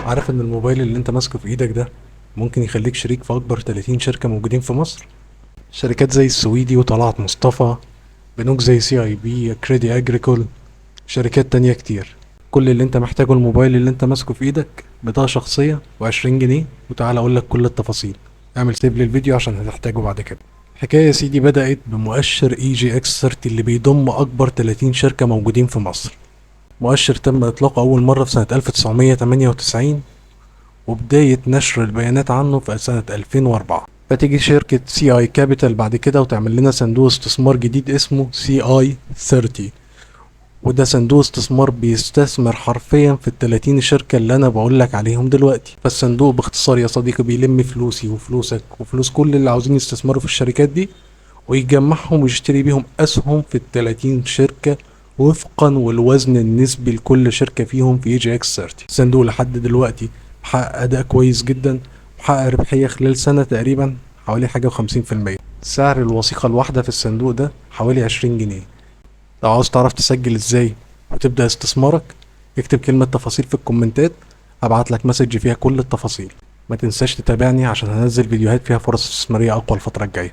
عارف ان الموبايل اللي انت ماسكه في ايدك ده ممكن يخليك شريك في اكبر 30 شركة موجودين في مصر؟ شركات زي السويدي وطلعت مصطفى، بنوك زي سي اي بي، كريدي اجريكول، شركات تانية كتير. كل اللي انت محتاجه الموبايل اللي انت ماسكه في ايدك، بطاقة شخصية و20 جنيه، وتعالى اقولك كل التفاصيل. اعمل سيب للفيديو عشان هتحتاجه بعد كده. الحكاية يا سيدي بدأت بمؤشر اي جي اكس 30 اللي بيضم اكبر 30 شركة موجودين في مصر. مؤشر تم اطلاقه اول مرة في سنة 1998، وبداية نشر البيانات عنه في سنة 2004. فتيجي شركة سي اي كابيتال بعد كده وتعمل لنا صندوق استثمار جديد اسمه سي اي 30، وده صندوق استثمار بيستثمر حرفيا في ال30 شركة اللي انا بقولك عليهم دلوقتي. فالصندوق باختصار يا صديقي بيلم فلوسي وفلوسك وفلوس كل اللي عاوزين يستثمروا في الشركات دي، ويجمعهم ويشتري بيهم اسهم في ال30 شركة وفقا والوزن النسبي لكل شركة فيهم في اي جي اكس 30. الصندوق لحد دلوقتي محقق اداء كويس جدا، محقق ربحية خلال سنة تقريبا حوالي حاجة و50%. سعر الوثيقة الواحدة في الصندوق ده حوالي 20 جنيه. لو عاوز تعرف تسجل ازاي وتبدأ استثمارك، اكتب كلمة تفاصيل في الكومنتات، هبعت لك مسج فيها كل التفاصيل. ما تنساش تتابعني عشان هنزل فيديوهات فيها فرص استثمارية اقوى الفترة الجاية.